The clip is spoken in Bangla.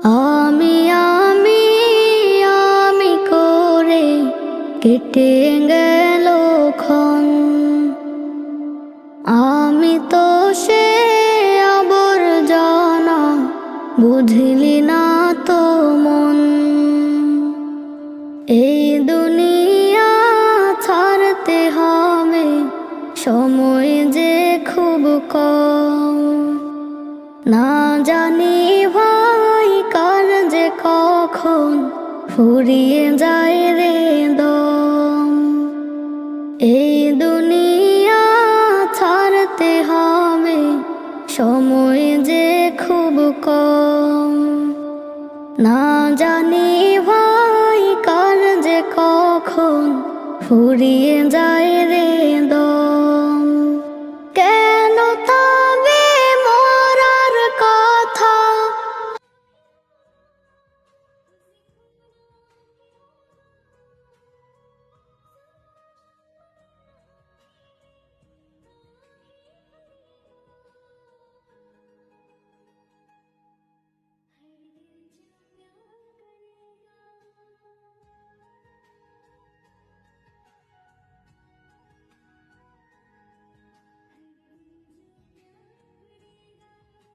আমি আমি আমি করে কেটে গেল ক্ষণ। আমি তো সে আবর্জনা, বুঝলি না তো মন। এই দুনিয়া ছাড়তে হবে, সময় যে খুব কম। না জানি ভাই কার যে কখন ফুরিয়ে যায় রে দম। এই দুনিয়া ছাড়তে হবে, সময় যে খুব কম। না জানি ভাই কার যে কখন ফুরিয়ে যায়